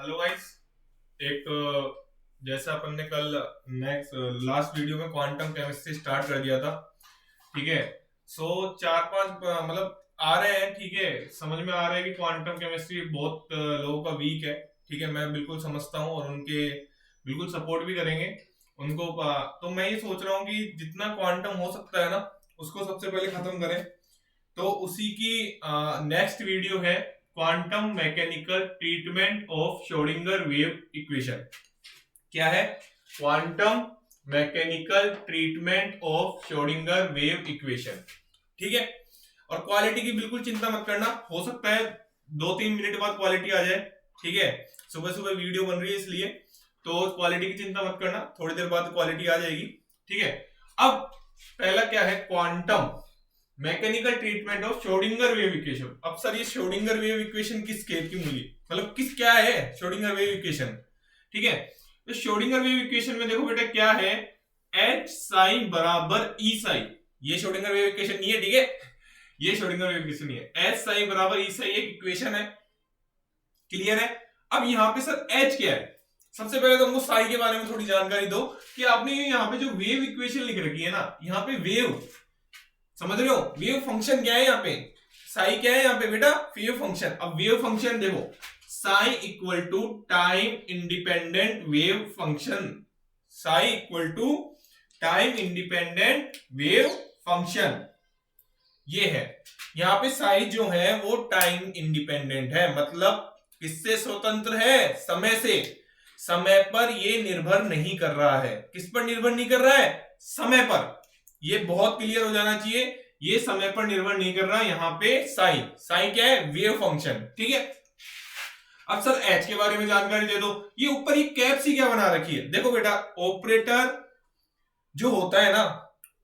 Hello guys. एक जैसा अपन ने कल नेक्स्ट लास्ट वीडियो में क्वांटम केमिस्ट्री स्टार्ट कर दिया था। ठीक है। सो चार पांच मतलब आ रहे हैं। ठीक है, समझ में आ रहा है कि क्वांटम केमिस्ट्री बहुत लोगों का वीक है। ठीक है, मैं बिल्कुल समझता हूँ और उनके बिल्कुल सपोर्ट भी करेंगे उनको। तो मैं ये सोच रहा हूँ कि जितना क्वांटम हो सकता है ना, उसको सबसे पहले खत्म करें। तो उसी की नेक्स्ट वीडियो है quantum mechanical treatment of Schrodinger wave equation. क्या है? Quantum mechanical treatment of Schrodinger wave equation. ठीक है। और क्वालिटी की बिल्कुल चिंता मत करना, हो सकता है 2-3 मिनट बाद क्वालिटी आ जाए। ठीक है, सुबह सुबह वीडियो बन रही है इसलिए, तो क्वालिटी की चिंता मत करना, थोड़ी देर बाद क्वालिटी आ जाएगी। ठीक है। अब पहला क्या है? Quantum mechanical treatment of Schrodinger wave equation. अब सर ये श्रोडिंगर वेव इक्वेशन किस केस की मूली, मतलब किस क्या है श्रोडिंगर वेव इक्वेशन? ठीक है, तो श्रोडिंगर वेव इक्वेशन में देखो बेटा क्या है, एच साई बराबर ई साई। ये श्रोडिंगर वेव इक्वेशन नहीं है। ठीक है, ये श्रोडिंगर वेव इक्वेशन नहीं है। एच साई बराबर ई साई एक इक्वेशन है। क्लियर है? अब यहाँ पे सर एच क्या है? सबसे पहले तो हमको साई के बारे में थोड़ी जानकारी दो कि आपने यहाँ पे जो वेव इक्वेशन लिख रखी है ना, यहाँ पे वेव समझ रहे हो? वेव फंक्शन क्या है यहाँ पे? साई क्या है यहाँ पे बेटा? Wave function. अब वेव फंक्शन देखो, psi equal to time independent wave function. Psi equal to time independent wave function ये है। यहाँ पे साई जो है वो टाइम इंडिपेंडेंट है, मतलब किससे स्वतंत्र है? समय से। समय पर ये निर्भर नहीं कर रहा है। किस पर निर्भर नहीं कर रहा है? समय पर। ये बहुत क्लियर हो जाना चाहिए, ये समय पर निर्भर नहीं कर रहा। यहाँ पे साई, साई क्या है? Wave function. ठीक है। अब सर एच के बारे में जानकारी दे दो। ये ऊपर ये कैप सी क्या बना रखी है? देखो बेटा, ऑपरेटर जो होता है ना,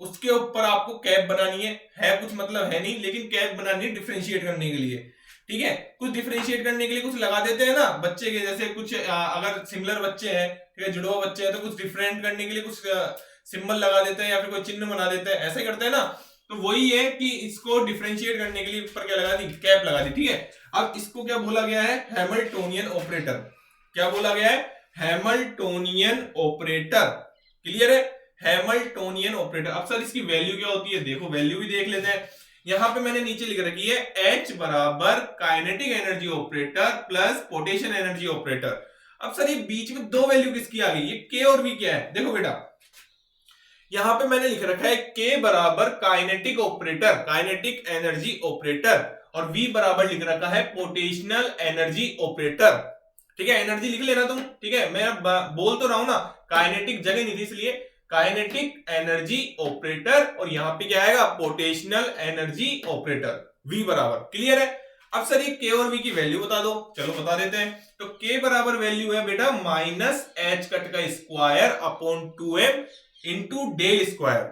उसके ऊपर आपको कैप बनानी है कुछ मतलब है नहीं, लेकिन कैप बनानी है डिफरेंशिएट करने के लिए। ठीक है, कुछ डिफरेंशिएट करने के लिए कुछ लगा देते हैं ना बच्चे के, जैसे कुछ अगर सिमिलर बच्चे हैं, ठीक है, जुड़वा बच्चे हैं, तो कुछ डिफरेंट करने के लिए कुछ सिंबल लगा देते हैं या फिर कोई चिन्ह बना देते हैं, ऐसे करते हैं ना। तो वही है कि इसको डिफरेंशिएट करने के लिए ऊपर क्या लगा दी? कैप लगा दी। ठीक है। अब इसको क्या बोला गया है? Hamiltonian operator. क्या बोला गया है? Hamiltonian operator. क्लियर है? Hamiltonian operator. अब सर इसकी वैल्यू क्या होती है? देखो वैल्यू भी देख लेते हैं। यहां पे मैंने नीचे लिख रखी है H बराबर kinetic energy operator plus potential energy operator. अब सर ये बीच में दो वैल्यू किसकी आ गई? ये K और V क्या है? देखो बेटा, यहां पे मैंने लिख रखा है K बराबर kinetic operator, kinetic energy operator, और V बराबर लिख रखा है पोटेंशियल एनर्जी ऑपरेटर। ठीक है, एनर्जी लिख लेना तुम। ठीक है, मैं बोल तो रहा हूं ना, काइनेटिक जगह नहीं थी इसलिए काइनेटिक एनर्जी ऑपरेटर, और यहां पे क्या आएगा? पोटेंशियल एनर्जी ऑपरेटर V बराबर। क्लियर है? अब सर ये K और V की वैल्यू बता दो। चलो बता देते हैं। तो K बराबर वैल्यू है बेटा माइनस एच कट का square upon 2m into del square,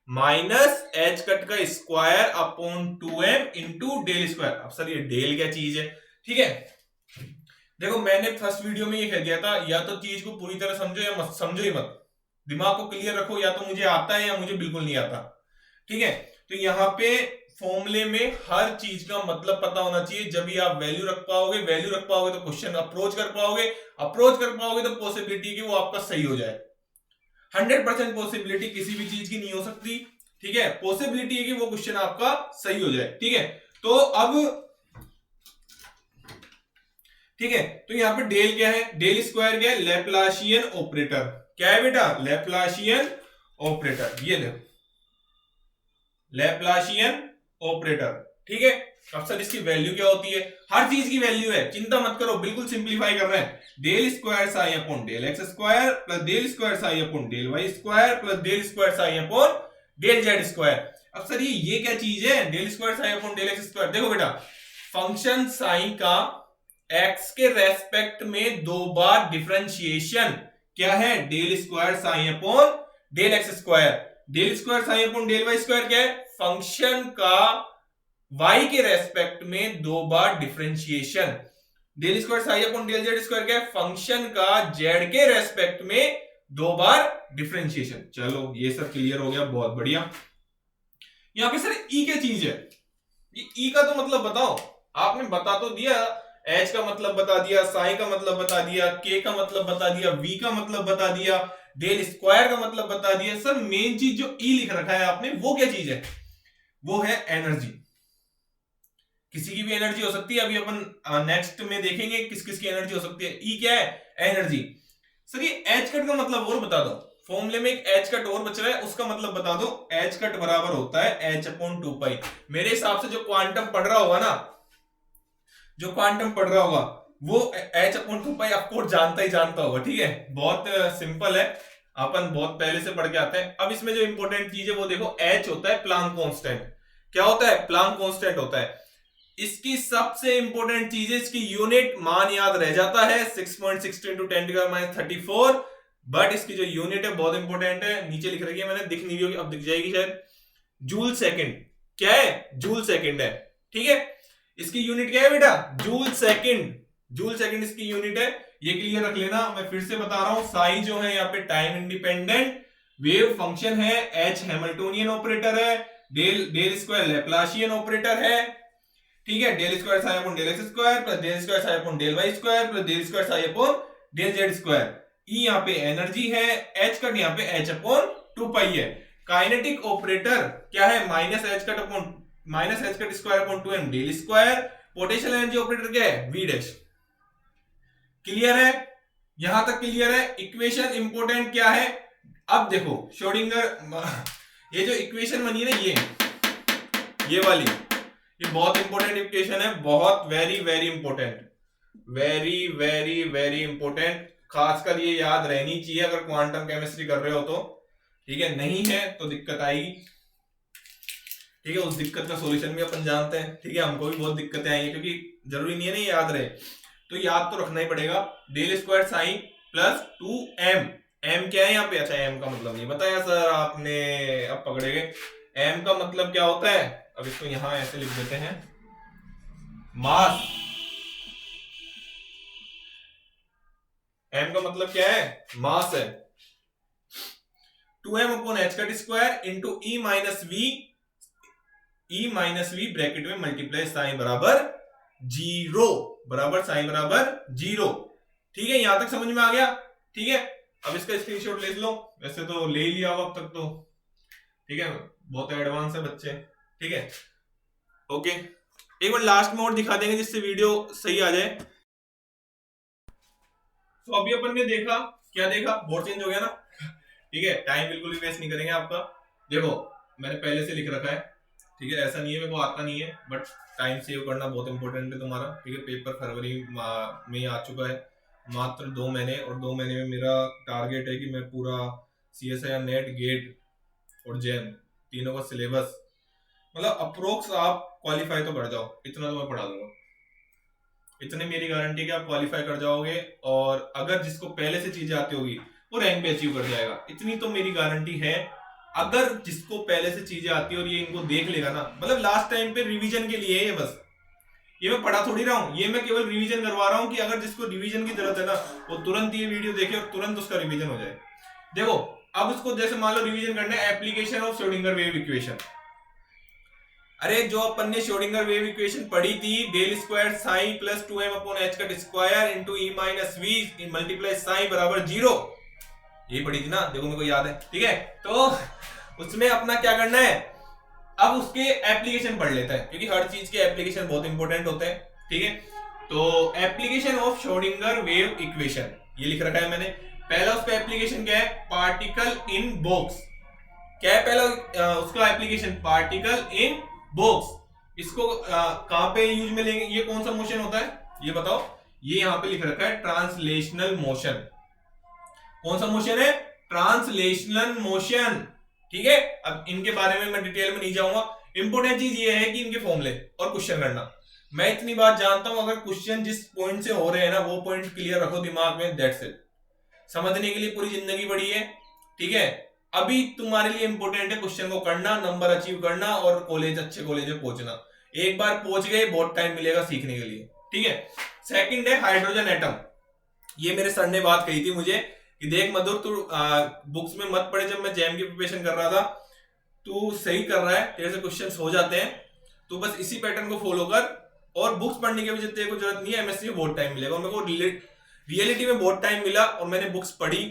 minus h cut का square upon 2m into del square. अब सर ये डेल क्या चीज है? ठीक है, देखो मैंने फर्स्ट वीडियो में ये कह दिया था, या तो चीज को पूरी तरह समझो या मत समझो ही मत, दिमाग को क्लियर रखो, या तो मुझे आता है या मुझे बिल्कुल नहीं आता। ठीक है, तो यहाँ पे फॉर्मूले में हर चीज का मतलब पता होना चाहिए। जब भी आप वैल्यू रख पाओगे, वैल्यू रख पाओगे तो क्वेश्चन अप्रोच कर पाओगे, अप्रोच कर पाओगे तो पॉसिबिलिटी कि वो आपका सही हो जाए। 100% पॉसिबिलिटी किसी भी चीज की नहीं हो सकती। ठीक है, पॉसिबिलिटी है कि वो क्वेश्चन आपका सही हो जाए। ठीक है, तो अब ठीक है, तो यहां पे डेल क्या है? डेल स्क्वायर क्या है? Laplacian operator. क्या है बेटा? Laplacian operator. ये देखो, लैप्लाशियन ऑपरेटर। ठीक है। अब सर इसकी वैल्यू क्या होती है? हर चीज की वैल्यू है, चिंता मत करो, बिल्कुल सिंप्लीफाई कर रहे हैं। Del square psi upon del x square plus del square psi upon del y square plus del square psi upon del z square. अब सर ये क्या चीज है? Del square psi upon del x square. देखो बेटा, function psi का x के respect में दो बार डिफरेंशिएशन क्या है? Del square psi upon del x square. Del square psi upon del y square क्या है? फंक्शन का y के रेस्पेक्ट में दो बार differentiation. Del square psi upon del z square क्या है? फंक्शन का z के रेस्पेक्ट में दो बार डिफरेंशिएशन। चलो ये सब क्लियर हो गया, बहुत बढ़िया। यहां पे सर ई क्या चीज है? ये ई का तो मतलब बताओ। आपने बता तो दिया H का मतलब बता दिया, साई का मतलब बता दिया, K का मतलब बता दिया, V का मतलब बता दिया, डेल स्क्वायर का मतलब बता दिया। सर मेन चीज जो E लिख रखा है आपने, वो क्या चीज है? वो है एनर्जी। किसी की भी एनर्जी हो सकती है, अभी अपन नेक्स्ट में देखेंगे किस किस की एनर्जी हो सकती है। E क्या है? एनर्जी। सर ये एच कट का मतलब और बता दो, फॉर्मूले में एक एच कट और बच रहा है, उसका मतलब बता दो। एच कट बराबर होता है h/2 मेरे हिसाब से जो क्वांटम पढ़ रहा होगा ना, जो क्वांटम पढ़ रहा होगा वो h/2 आपको जानता ही जानता होगा। ठीक है, बहुत सिंपल है, अपन बहुत पहले से पढ़ के आते हैं। अब इसमें जो इंपॉर्टेंट चीज है वो देखो, h होता है प्लांक कांस्टेंट। क्या होता है? प्लांक कांस्टेंट होता है। इसकी सबसे इंपॉर्टेंट चीज है, इसकी यूनिट मान याद रह जाता है 6.62 into 10⁻34। बट इसकी जो यूनिट है बहुत इंपॉर्टेंट है, नीचे लिख रखी है मैंने, दिख नहीं रही होगी, अब दिख जाएगी शायद। Joule second. क्या है? जूल सेकंड है। ठीक है, इसकी यूनिट क्या है बेटा? Joule second. जूल सेकंड इसकी यूनिट है, ये क्लियर रख लेना। मैं फिर से बता रहा हूं, साई जो है यहाँ पे टाइम इंडिपेंडेंट वेव फंक्शन है, एच हैमिल्टोनियन ऑपरेटर है, डेल स्क्वायर लैप्लासियन ऑपरेटर है। ठीक है, del square psi upon del x square plus del square psi upon del y square plus del square psi upon del z square. E यहाँ पे energy है, H cut यहाँ पे h/2 है। Kinetic operator क्या है? Minus h cut square upon 2m del square. Potential energy operator क्या है? v dash. क्लियर है? यहां तक क्लियर है? इक्वेशन इंपोर्टेंट क्या है? अब देखो श्रोडिंगर, ये जो इक्वेशन बनी है ना, ये वाली, ये बहुत इंपॉर्टेंट इक्वेशन है, बहुत very very important, very very very important. खासकर ये याद रहनी चाहिए अगर क्वांटम केमिस्ट्री कर रहे हो तो। ठीक है, नहीं है तो दिक्कत आएगी। ठीक है, उस दिक्कत का सॉल्यूशन भी अपन जानते हैं। ठीक है, हमको भी बहुत दिक्कतें आई हैं, क्योंकि जरूरी नहीं है ना ये याद रहे, तो याद तो रखना ही पड़ेगा। Del square psi plus 2m। m क्या है यहाँ पे? अच्छा, m का मतलब नहीं बताया सर आपने, अब पकड़े गए। m का मतलब क्या होता है? अब इसको यहां ऐसे लिख देते हैं, मास। m का मतलब क्या है? मास है। 2m upon h cut square into e minus v bracket में मल्टीप्लाई साइन बराबर 0, बराबर साइन बराबर 0। ठीक है, यहां तक समझ में आ गया? ठीक है, अब इसका स्क्रीनशॉट ले लो, वैसे तो ले ही लिया होगा अब तक तो। ठीक है, बहुत एडवांस है बच्चे। ठीक है, ओके, एक बार लास्ट में और दिखा देंगे जिससे वीडियो सही आ जाए। तो अभी अपन ने देखा, क्या देखा? बोर्ड चेंज हो गया ना। ठीक है, टाइम बिल्कुल भी वेस्ट नहीं करेंगे आपका। देखो मैंने पहले से लिख रखा है, ठीक है, ऐसा नहीं है मेरे को आता नहीं है, बट टाइम सेव करना बहुत इंपॉर्टेंट है तुम्हारा। ठीक है, पेपर फरवरी में आ चुका है, मात्र 2 महीने, और 2 महीने में मेरा टारगेट है कि मैं पूरा CSIR नेट गेट और जैम तीनों का सिलेबस, मतलब अप्रोक्स आप क्वालिफाई तो कर जाओ, इतना तो मैं पढ़ा दूंगा। इतनी मेरी गारंटी कि आप क्वालिफाई कर जाओगे, और अगर जिसको पहले से चीजें आती होगी वो रैंक भी अचीव कर जाएगा, इतनी तो मेरी गारंटी है। अगर जिसको पहले से चीजें आती है और ये इनको देख लेगा ना, मतलब लास्ट टाइम पे रिवीजन के लिए है ये, बस ये मैं पढ़ा थोड़ी रहा हूँ, ये मैं केवल रिवीजन करवा रहा हूँ कि अगर जिसको रिवीजन की जरूरत है ना, वो तुरंत ये वीडियो देखे और तुरंत उसका रिवीजन हो जाए। देखो अब उसको जैसे मान लो रिवीजन करना है application of Schrodinger wave equation. अरे जो अपन ने श्रोडिंगर वेव इक्वेशन पढ़ी थी, del square psi plus 2m upon h cut square into e minus v in multiply psi बराबर 0, ये पढ़ी थी ना, देखो मेरे को याद है। ठीक है, तो उसमें अपना क्या करना है, अब उसके एप्लीकेशन पढ़ लेता है, क्योंकि हर चीज के एप्लीकेशन बहुत इंपॉर्टेंट होते हैं। ठीक है, तो application of Schrodinger wave equation ये लिख रखा है मैंने। पहला उसका एप्लीकेशन क्या है? Particle in box. क्या है पहला उसका एप्लीकेशन? Particle in box. इसको कहां पे यूज में लेंगे? ये कौन सा मोशन होता है ये बताओ? ये यहां पे लिख रखा है ट्रांसलेशनल मोशन। कौन सा मोशन है? Translational motion. ठीक है, अब इनके बारे में मैं डिटेल में नहीं जाऊंगा। इंपॉर्टेंट चीज ये है कि इनके फॉर्मूले और क्वेश्चन करना। मैं इतनी बात जानता हूं, अगर क्वेश्चन जिस पॉइंट से हो रहे हैं ना, वो पॉइंट क्लियर रखो दिमाग में, दैट्स इट। समझने के लिए पूरी जिंदगी पड़ी है। ठीक है, अभी तुम्हारे लिए इंपॉर्टेंट है क्वेश्चन को करना, नंबर अचीव करना और कॉलेज, अच्छे कॉलेज में पहुंचना। एक बार पहुंच गए बहुत टाइम मिलेगा सीखने के लिए। ठीक है, सेकंड है हाइड्रोजन एटम। ये मेरे सर ने बात कही थी मुझे कि देख मधुर, तू बुक्स में मत पढ़े, जब मैं जैम की प्रिपरेशन कर रहा था, तू सही कर रहा है, तेरे से क्वेश्चंस हो जाते हैं, तू बस इसी पैटर्न को फॉलो कर, और बुक्स पढ़ने की भी तेरे को जरूरत नहीं है, एमएससी में बहुत टाइम मिलेगा। और मेरे को रियलिटी में बहुत टाइम मिला और मैंने बुक्स पढ़ी,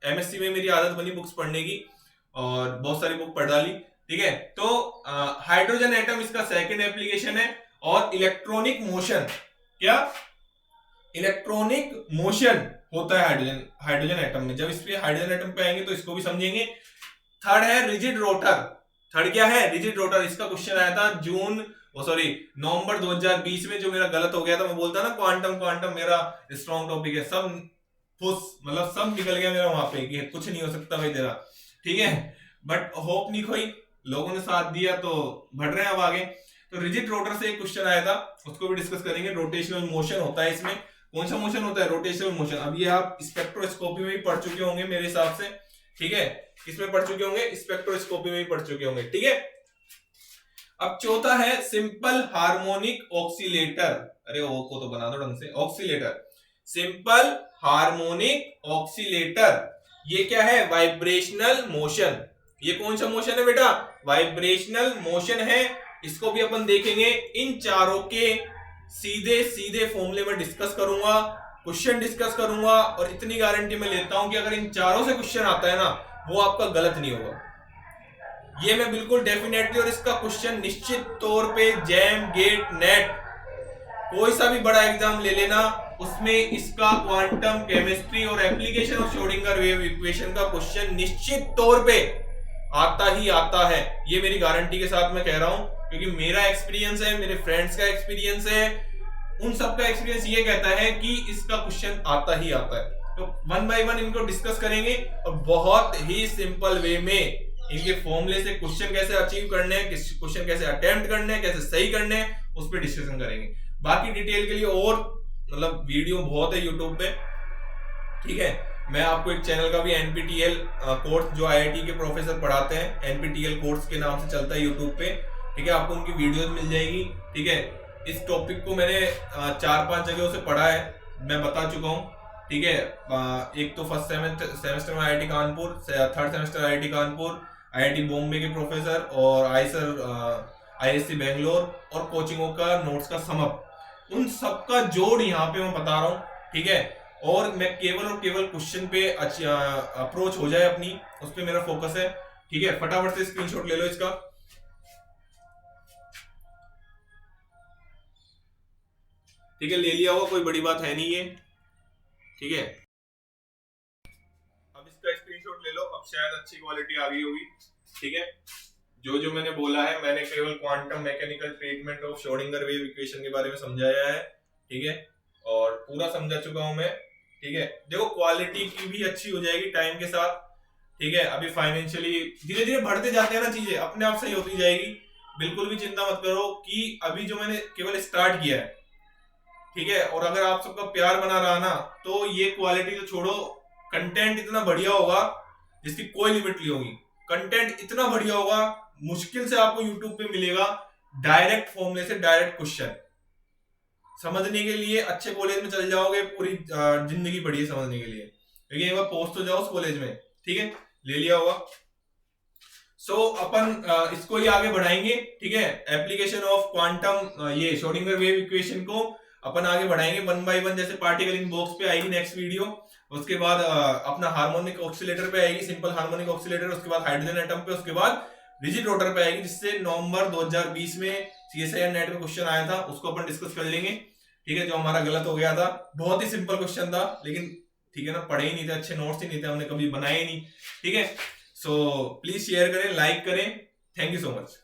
एमएससी में मेरी आदत बनी बुक्स पढ़ने की और बहुत सारी बुक पढ़ डाली, ठीक है। तो हाइड्रोजन एटम इसका सेकंड एप्लीकेशन है। और इलेक्ट्रॉनिक मोशन, क्या इलेक्ट्रॉनिक मोशन होता है हाइड्रोजन एटम में। जब इस पे हाइड्रोजन एटम पे आएंगे तो इसको भी समझेंगे। थर्ड है रिजिड रोटर। थर्ड क्या है? Rigid rotor. इसका क्वेश्चन आया था नवंबर 2020 में, जो मेरा गलत हो गया था। मैं बोलता ना क्वांटम मेरा स्ट्रॉन्ग टॉपिक है, सब मतलब सब निकल गया मेरा वहां पे कि कुछ नहीं हो सकता भाई तेरा, ठीक है। बट होप नहीं खोई, लोगों ने साथ दिया तो बढ़ रहे हैं अब आगे। तो रिजिड रोटर से एक क्वेश्चन आया था, उसको भी डिस्कस करेंगे। रोटेशनल मोशन होता है इसमें। कौन सा मोशन होता है? Rotational motion. अब ये आप स्पेक्ट्रोस्कोपी में भी पढ़ चुके होंगे मेरे हिसाब से, ठीक है। किसमें पढ़ चुके होंगे? स्पेक्ट्रोस्कोपी में भी पढ़ चुके होंगे, ठीक है। अब चौथा है सिंपल हार्मोनिक ऑक्सीलेटर। अरे ओ को तो बना दो ढंग से, ऑक्सीलेटर। सिंपल हार्मोनिक ऑक्सीलेटर, ये क्या है? Vibrational motion. ये कौन सा मोशन है बेटा? वाइब्रेशनल मोशन है। इसको भी अपन देखेंगे। इन चारों के सीधे सीधे फॉर्मूले में डिस्कस करूंगा, क्वेश्चन डिस्कस करूंगा, और इतनी गारंटी मैं लेता हूं कि अगर इन चारों से क्वेश्चन आता है ना, वो आपका गलत नहीं होगा, ये मैं बिल्कुल डेफिनेटली। और इसका क्वेश्चन निश्चित तौर पे जैम, गेट, नेट, कोई सा भी बड़ा एग्जाम ले लेना, उसमें इसका क्वांटम केमिस्ट्री और application of Schrodinger wave equation का क्वेश्चन निश्चित तौर पे आता ही आता है। ये मेरी गारंटी के साथ मैं कह रहा हूं, क्योंकि मेरा एक्सपीरियंस है, मेरे फ्रेंड्स का एक्सपीरियंस है, उन सबका एक्सपीरियंस ये कहता है कि इसका क्वेश्चन आता ही आता है। तो वन बाय वन इनको डिस्कस करेंगे और बहुत ही सिंपल वे में इनके फॉर्मूले से क्वेश्चन कैसे अचीव करने हैं, क्वेश्चन कैसे अटेम्प्ट करने हैं, कैसे सही करने हैं, उस पर डिस्कशन करेंगे। बाकी डिटेल के लिए और मतलब वीडियो बहुत है यूट्यूब पे, ठीक है। मैं आपको एक चैनल का भी एनपीटीएल कोर्स जो आईआईटी के प्रोफेसर पढ़ाते हैं, एनपीटीएल कोर्स के नाम से चलता है यूट्यूब पे, ठीक है। आपको उनकी वीडियोस मिल जाएगी, ठीक है। इस टॉपिक को मैंने 4-5 जगहों से पढ़ा है, मैं बता चुका हूँ, ठीक है। एक तो फर्स्ट सेमेस्टर में IIT Kanpur, third semester IIT Kanpur, IIT Bombay के प्रोफेसर, और आईएससी बेंगलोर, और कोचिंगों का नोट्स का समअप, उन सबका जोड़ यहाँ पे मैं बता रहा हूँ, ठीक है। और मैं केवल और केवल क्वेश्चन पे अप्रोच हो जाए अपनी, उस पर मेरा फोकस है, ठीक है। फटाफट से स्क्रीनशॉट ले लो इसका, ठीक है। ले लिया होगा, कोई बड़ी बात है नहीं ये, ठीक है। अब इसका स्क्रीनशॉट ले लो, अब शायद अच्छी क्वालिटी आ गई होगी, ठीक है। जो मैंने बोला है, मैंने केवल quantum mechanical treatment of Schrodinger wave equation के बारे में समझाया है, ठीक है। और पूरा समझा चुका हूं मैं, ठीक है। देखो क्वालिटी की भी अच्छी हो जाएगी टाइम के साथ, ठीक है। अभी फाइनेंशियली धीरे धीरे बढ़ते जाते हैं ना, चीजें अपने आप सही होती जाएगी, बिल्कुल भी चिंता मत करो। कि अभी जो मैंने केवल स्टार्ट किया है, ठीक है। और अगर आप सबका प्यार बना रहा ना, तो ये क्वालिटी तो छोड़ो, कंटेंट इतना बढ़िया होगा जिसकी कोई लिमिट नहीं होगी। कंटेंट इतना बढ़िया होगा, मुश्किल से आपको यूट्यूब पे मिलेगा डायरेक्ट फॉर्मूले से डायरेक्ट क्वेश्चन। समझने के लिए अच्छे कॉलेज में चल जाओगे, पूरी जिंदगी पड़ी है समझने के लिए, क्योंकि एक बार पहुंच तो जाओ उस कॉलेज में, ठीक है। ले लिया होगा। अपन इसको ही आगे बढ़ाएंगे, ठीक है। एप्लीकेशन ऑफ क्वांटम ये श्रोडिंगर वेव इक्वेशन को अपन आगे बढ़ाएंगे वन बाय वन। जैसे पार्टिकल इन बॉक्स पे आएगी नेक्स्ट वीडियो, उसके बाद अपना हार्मोनिक ऑक्सीलेटर पे आएगी, सिंपल हार्मोनिक ऑक्सीलेटर, उसके बाद हाइड्रोजन एटम पे, उसके बाद रिजिड रोटर पे आएगी, जिससे नवंबर 2020 में सीएसआईआर नेट में क्वेश्चन आया था, उसको अपन डिस्कस कर लेंगे, ठीक है। जो हमारा गलत हो गया था, बहुत ही सिंपल क्वेश्चन था, लेकिन ठीक है ना, पढ़े ही नहीं थे, अच्छे नोट्स ही नहीं थे, हमने कभी बनाए ही नहीं, ठीक है। सो प्लीज शेयर करें, लाइक करें, थैंक यू सो मच।